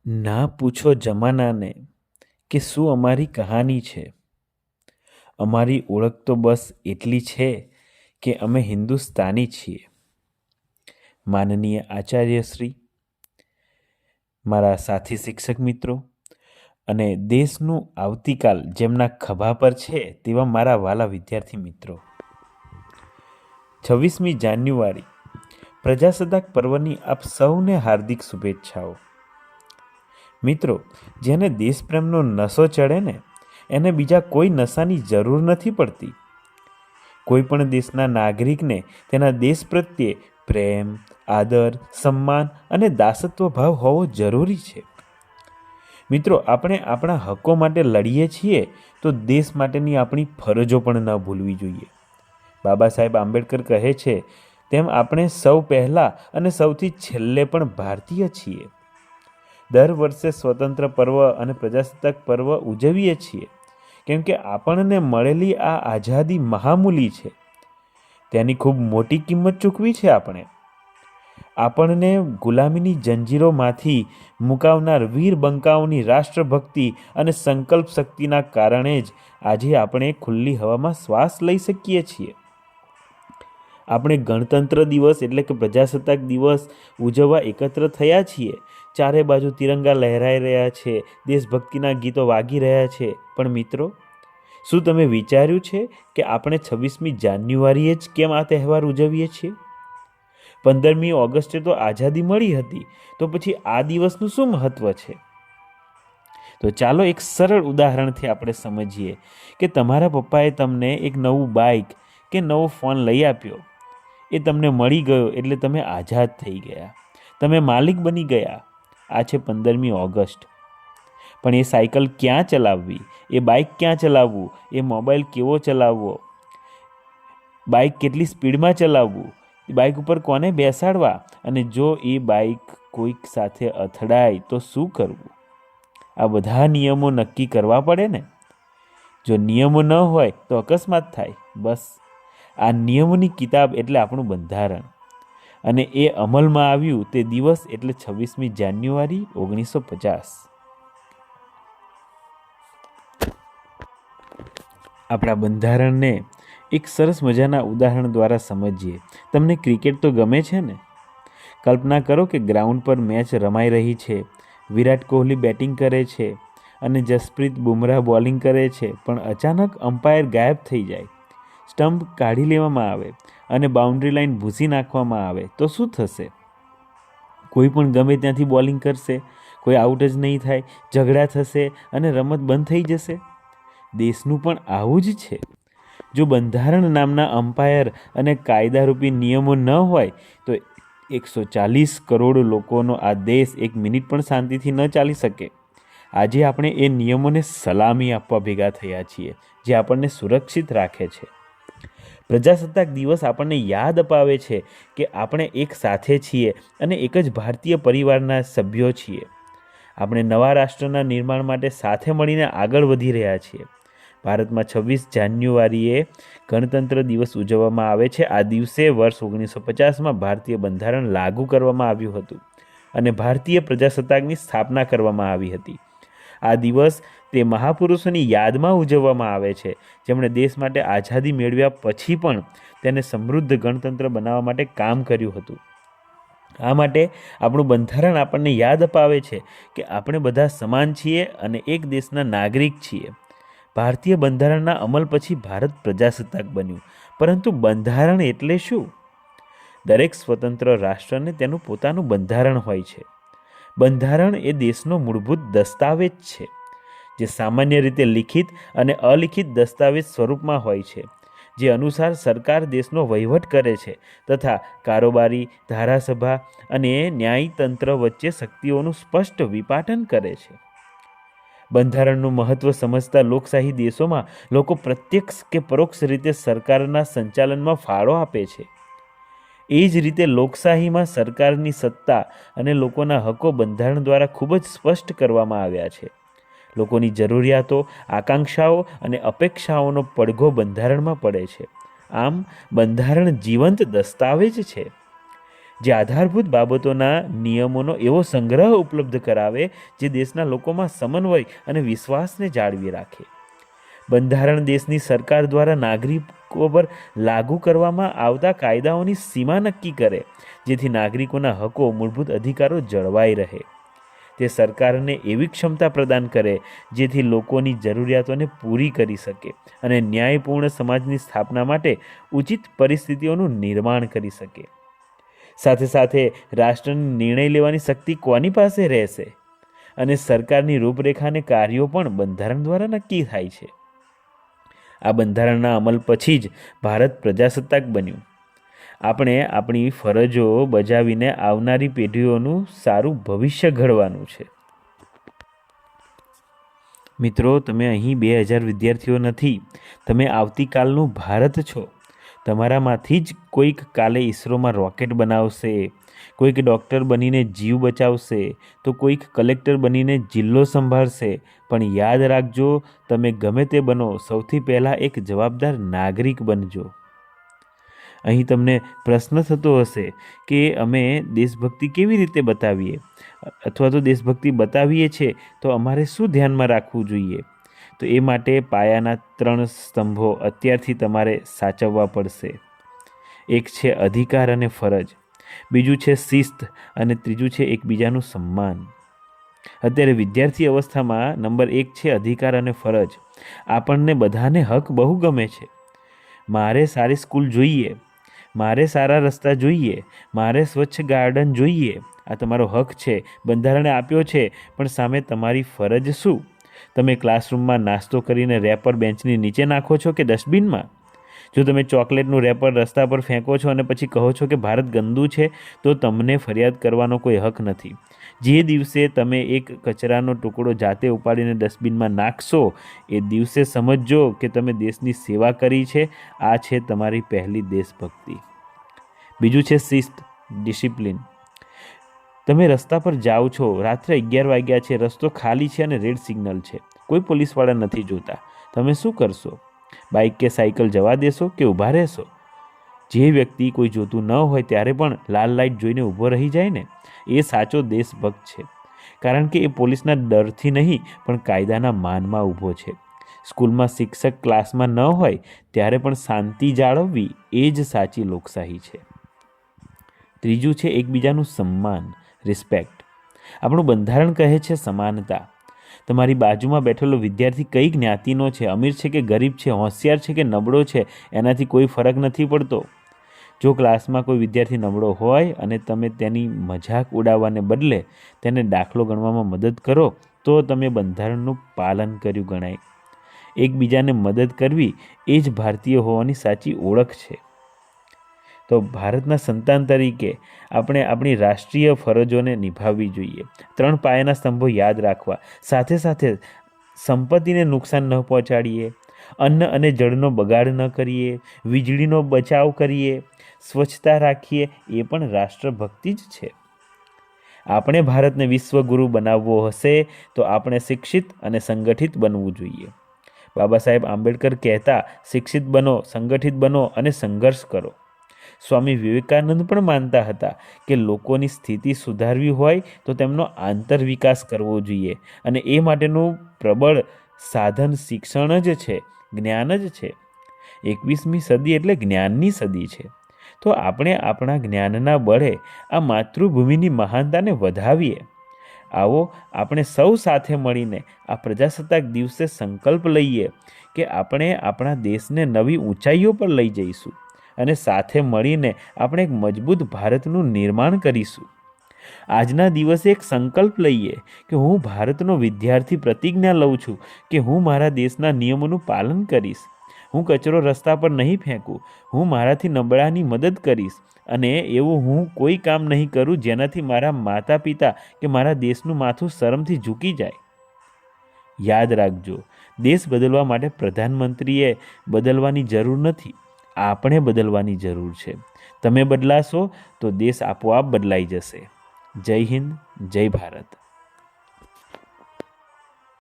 ના પૂછો જમાનાને કે શું અમારી કહાની છે. અમારી ઓળખ તો બસ એટલી છે કે અમે હિન્દુસ્તાની છીએ. માનનીય આચાર્યશ્રી, મારા સાથી શિક્ષક મિત્રો અને દેશનું આવતીકાલ જેમના ખભા પર છે તેવા મારા વાલા વિદ્યાર્થી મિત્રો, 26મી જાન્યુઆરી પ્રજાસત્તાક પર્વની આપ સૌને હાર્દિક શુભેચ્છાઓ. મિત્રો, જેને દેશપ્રેમનો નશો ચડે ને એને બીજા કોઈ નશાની જરૂર નથી પડતી. કોઈ પણ દેશના નાગરિકને તેના દેશ પ્રત્યે પ્રેમ, આદર, સન્માન અને દાસત્વ ભાવ હોવો જરૂરી છે. મિત્રો, આપણે આપણા હકો માટે લડીએ છીએ તો દેશ માટેની આપણી ફરજો પણ ન ભૂલવી જોઈએ. બાબા સાહેબ આંબેડકર કહે છે તેમ આપણે સૌ પહેલાં અને સૌથી છેલ્લે પણ ભારતીય છીએ. દર વર્ષે સ્વતંત્ર પર્વ અને પ્રજાસત્તાક પર્વ ઉજવીએ છીએ કેમ કે આપણને મળેલી આ આઝાદી મહામૂલી છે. તેની ખૂબ મોટી કિંમત ચૂકવી છે આપણે. આપણને ગુલામીની જંજીરોમાંથી મુકાવનાર વીર બંકાઓની રાષ્ટ્રભક્તિ અને સંકલ્પ શક્તિના કારણે જ આજે આપણે ખુલ્લી હવામાં શ્વાસ લઈ શકીએ છીએ. આપણે ગણતંત્ર દિવસ એટલે કે પ્રજાસત્તાક દિવસ ઉજવવા એકત્ર થયા છીએ. ચારે બાજુ તિરંગા લહેરાઈ રહ્યા છે, દેશભક્તિના ગીતો વાગી રહ્યા છે. પણ મિત્રો, શું તમે વિચાર્યું છે કે આપણે 26મી જાન્યુઆરીએ જ કેમ આ તહેવાર ઉજવીએ છીએ? 15મી ઓગસ્ટે તો આઝાદી મળી હતી, તો પછી આ દિવસનું શું મહત્વ છે? તો ચાલો એક સરળ ઉદાહરણથી આપણે સમજીએ કે તમારા પપ્પાએ તમને એક નવું બાઇક કે નવો ફોન લઈ આપ્યો. એ તમને મળી ગયો એટલે તમે આઝાદ થઈ ગયા, તમે માલિક બની ગયા. આ છે 15મી ઓગસ્ટ. પણ એ સાયકલ ક્યાં ચલાવવી, એ બાઇક ક્યાં ચલાવવું, એ મોબાઈલ કેવો ચલાવવો, બાઇક કેટલી સ્પીડમાં ચલાવવું, બાઇક ઉપર કોને બેસાડવા, અને જો એ બાઇક કોઈક સાથે અથડાય તો શું કરવું, આ બધા નિયમો નક્કી કરવા પડે ને. જો નિયમો ન હોય તો અકસ્માત થાય. બસ આ નિયમોની કિતાબ એટલે આપણું બંધારણ. અને એ અમલમાં આવ્યું તે દિવસ એટલે 26મી જાન્યુઆરી 1950. આપણા બંધારણને એક સરસ મજાના ઉદાહરણ દ્વારા સમજીએ. તમને ક્રિકેટ તો ગમે છે ને? કલ્પના કરો કે ગ્રાઉન્ડ પર મેચ રમાઈ રહી છે. વિરાટ કોહલી બેટિંગ કરે છે અને જસપ્રીત બુમરાહ બોલિંગ કરે છે, પણ અચાનક અમ્પાયર ગાયબ થઈ જાય, સ્ટમ્પ કાઢી લેવામાં આવે અને બાઉન્ડ્રી લાઈન ભૂંસી નાખવામાં આવે તો શું થશે? કોઈ પણ ગમે ત્યાંથી બોલિંગ કરશે, કોઈ આઉટ જ નહીં થાય, ઝઘડા થશે અને રમત બંધ થઈ જશે. દેશનું પણ આવું જ છે. જો બંધારણ નામના અમ્પાયર અને કાયદારૂપી નિયમો ન હોય તો 140 કરોડ લોકોનો આ દેશ એક મિનિટ પણ શાંતિથી ન ચાલી શકે. આજે આપણે એ નિયમોને સલામી આપવા ભેગા થયા છીએ જે આપણને સુરક્ષિત રાખે છે. પ્રજાસત્તાક દિવસ આપણને યાદ અપાવે છે કે આપણે એક સાથે છીએ અને એક જ ભારતીય પરિવારના સભ્યો છીએ. આપણે નવા રાષ્ટ્રના નિર્માણ માટે સાથે મળીને આગળ વધી રહ્યા છીએ. ભારતમાં 26 જાન્યુઆરીએ ગણતંત્ર દિવસ ઉજવવામાં આવે છે. આ દિવસે વર્ષ 1950માં ભારતીય બંધારણ લાગુ કરવામાં આવ્યું હતું અને ભારતીય પ્રજાસત્તાકની સ્થાપના કરવામાં આવી હતી. આ દિવસ તે મહાપુરુષોની યાદમાં ઉજવવામાં આવે છે જેમણે દેશ માટે આઝાદી મેળવ્યા પછી પણ તેને સમૃદ્ધ ગણતંત્ર બનાવવા માટે કામ કર્યું હતું. આ માટે આપણું બંધારણ આપણને યાદ અપાવે છે કે આપણે બધા સમાન છીએ અને એક દેશના નાગરિક છીએ. ભારતીય બંધારણના અમલ પછી ભારત પ્રજાસત્તાક બન્યું. પરંતુ બંધારણ એટલે શું? દરેક સ્વતંત્ર રાષ્ટ્રને તેનું પોતાનું બંધારણ હોય છે. બંધારણ એ દેશનો મૂળભૂત દસ્તાવેજ છે જે સામાન્ય રીતે લિખિત અને અલિખિત દસ્તાવેજ સ્વરૂપમાં હોય છે, જે અનુસાર સરકાર દેશનો વહીવટ કરે છે તથા કારોબારી, ધારાસભા અને ન્યાયતંત્ર વચ્ચે શક્તિઓનું સ્પષ્ટ વિપાટન કરે છે. બંધારણનું મહત્ત્વ સમજતા લોકશાહી દેશોમાં લોકો પ્રત્યક્ષ કે પરોક્ષ રીતે સરકારના સંચાલનમાં ફાળો આપે છે. એ જ રીતે લોકશાહીમાં સરકારની સત્તા અને લોકોના હકો બંધારણ દ્વારા ખૂબ જ સ્પષ્ટ કરવામાં આવ્યા છે. લોકોની જરૂરિયાતો, આકાંક્ષાઓ અને અપેક્ષાઓનો પડઘો બંધારણમાં પડે છે. આમ બંધારણ જીવંત દસ્તાવેજ છે. જે આધારભૂત બાબતોના નિયમોનો એવો સંગ્રહ ઉપલબ્ધ કરાવે જે દેશના લોકોમાં સમન્વય અને વિશ્વાસને જાળવી રાખે. બંધારણ દેશની સરકાર દ્વારા નાગરિકો પર લાગુ કરવામાં આવતા કાયદાઓની સીમા નક્કી કરે, જેથી નાગરિકોના હકો, મૂળભૂત અધિકારો જળવાઈ રહે. તે સરકારને એવી ક્ષમતા પ્રદાન કરે જેથી લોકોની જરૂરિયાતોને પૂરી કરી શકે અને ન્યાયપૂર્ણ સમાજની સ્થાપના માટે ઉચિત પરિસ્થિતિઓનું નિર્માણ કરી શકે. સાથે સાથે રાષ્ટ્રની નિર્ણય લેવાની શક્તિ કોની પાસે રહેશે અને સરકારની રૂપરેખા અને કાર્યો પણ બંધારણ દ્વારા નક્કી થાય છે. આ બંધારણના અમલ પછી જ ભારત પ્રજાસત્તાક બન્યું. આપણે આપણી ફરજો બજાવીને આવનારી પેઢીઓનું સારું ભવિષ્ય ઘડવાનું છે. મિત્રો, તમે અહીં 2000 વિદ્યાર્થીઓ નથી, તમે આવતીકાલનું ભારત છો. તમારામાંથી જ કોઈક કાલે ઈસરોમાં રોકેટ બનાવશે, કોઈક ડૉક્ટર બનીને જીવ બચાવશે, તો કોઈક કલેક્ટર બનીને જિલ્લો સંભાળશે. પણ યાદ રાખજો, તમે ગમે તે બનો, સૌથી પહેલાં એક જવાબદાર નાગરિક બનજો. અહીં તમને પ્રશ્ન થતો હશે કે અમે દેશભક્તિ કેવી રીતે બતાવીએ, અથવા તો દેશભક્તિ બતાવીએ છીએ તો અમારે શું ધ્યાનમાં રાખવું જોઈએ? તો એ માટે પાયાના 3 સ્તંભો અત્યારથી તમારે સાચવવા પડશે. એક છે અધિકાર અને ફરજ, બીજું છે શિસ્ત અને ત્રીજું છે એકબીજાનું સન્માન. અત્યારે વિદ્યાર્થી અવસ્થામાં નંબર 1 છે અધિકાર અને ફરજ. આપણને બધાને હક બહુ ગમે છે. મારે સારી સ્કૂલ જોઈએ, મારે સારા રસ્તા જોઈએ, મારે સ્વચ્છ ગાર્ડન જોઈએ. આ તમારો હક છે, બંધારણે આપ્યો છે. પણ સામે તમારી ફરજ શું? તમે ક્લાસરૂમમાં નાસ્તો કરીને રેપર બેન્ચની નીચે નાખો છો કે ડસ્ટબિનમાં? જો તમે ચોકલેટનું રેપર રસ્તા પર ફેંકો છો અને પછી કહો છો કે ભારત ગંદુ છે, તો તમને ફરિયાદ કરવાનો કોઈ હક નથી. જે દિવસે તમે એક કચરાનો ટુકડો જાતે ઉપાડીને ડસ્ટબિનમાં નાખશો, એ દિવસે સમજજો કે તમે દેશની સેવા કરી છે. આ છે તમારી પહેલી દેશભક્તિ. બીજું છે શિસ્ત, ડિસિપ્લિન. તમે રસ્તા પર જાઓ છો, રાત્રે 11 વાગ્યા છે, રસ્તો ખાલી છે અને રેડ સિગ્નલ છે, કોઈ પોલીસવાળા નથી જોતા. તમે શું કરશો? બાઇક કે સાયકલ જવા દેશો કે ઊભા રહેશો? જે વ્યક્તિ કોઈ જોતું ન હોય ત્યારે પણ લાલ લાઇટ જોઈને ઊભો રહી જાય ને, એ સાચો દેશભક્ત છે. કારણ કે એ પોલીસના ડરથી નહીં પણ કાયદાના માનમાં ઊભો છે. સ્કૂલમાં શિક્ષક ક્લાસમાં ન હોય ત્યારે પણ શાંતિ જાળવવી એ જ સાચી લોકશાહી છે. ત્રીજું છે એકબીજાનું સન્માન, રિસ્પેક્ટ. આપણું બંધારણ કહે છે સમાનતા. તમારી બાજુમાં બેઠેલો વિદ્યાર્થી કઈ જ્ઞાતિનો છે, અમીર છે કે ગરીબ છે, હોશિયાર છે કે નબળો છે, એનાથી કોઈ ફરક નથી પડતો. જો ક્લાસમાં કોઈ વિદ્યાર્થી નબળો હોય અને તમે તેની મજાક ઉડાવવાને બદલે તેને દાખલો ગણવામાં મદદ કરો, તો તમે બંધારણનું પાલન કર્યું ગણાય. એકબીજાને મદદ કરવી એ જ ભારતીય હોવાની સાચી ઓળખ છે. તો ભારતના સંતાન તરીકે આપણે આપણી રાષ્ટ્રીય ફરજોને નિભાવવી જોઈએ. 3 પાયાના સ્તંભો યાદ રાખવા, સાથે સાથે સંપત્તિને નુકસાન ન પહોંચાડીએ, અન્ન અને જળનો બગાડ ન કરીએ, વીજળીનો બચાવ કરીએ, સ્વચ્છતા રાખીએ. એ પણ રાષ્ટ્રભક્તિ જ છે. આપણે ભારતને વિશ્વગુરુ બનાવવો હશે તો આપણે શિક્ષિત અને સંગઠિત બનવું જોઈએ. બાબા સાહેબ આંબેડકર કહેતા, શિક્ષિત બનો, સંગઠિત બનો અને સંઘર્ષ કરો. સ્વામી વિવેકાનંદ પણ માનતા હતા કે લોકોની સ્થિતિ સુધારવી હોય તો તેમનો આંતર વિકાસ કરવો જોઈએ અને એ માટેનું પ્રબળ સાધન શિક્ષણ જ છે, જ્ઞાન જ છે. 21મી સદી એટલે જ્ઞાનની સદી છે. તો આપણે આપણા જ્ઞાનના બળે આ માતૃભૂમિની મહાનતાને વધાવીએ. આવો આપણે સૌ સાથે મળીને આ પ્રજાસત્તાક દિવસે સંકલ્પ લઈએ કે આપણે આપણા દેશને નવી ઊંચાઈઓ પર લઈ જઈશું અને સાથે મળીને આપણે એક મજબૂત ભારતનું નિર્માણ કરીશું. આજના દિવસે એક સંકલ્પ લઈએ કે હું ભારતનો વિદ્યાર્થી પ્રતિજ્ઞા લઉં છું કે હું મારા દેશના નિયમોનું પાલન કરીશ. હું કચરો રસ્તા પર નહીં ફેંકું. હું મારાથી નબળાની મદદ કરીશ અને એવું હું કોઈ કામ નહીં કરું જેનાથી મારા માતા પિતા કે મારા દેશનું માથું શરમથી ઝૂકી જાય. યાદ રાખજો, દેશ બદલવા માટે પ્રધાનમંત્રીએ બદલવાની જરૂર નથી, આપણે બદલવાની જરૂર છે. તમે બદલાશો તો દેશ આપોઆપ બદલાઈ જશે. જય હિન્દ, જય ભારત.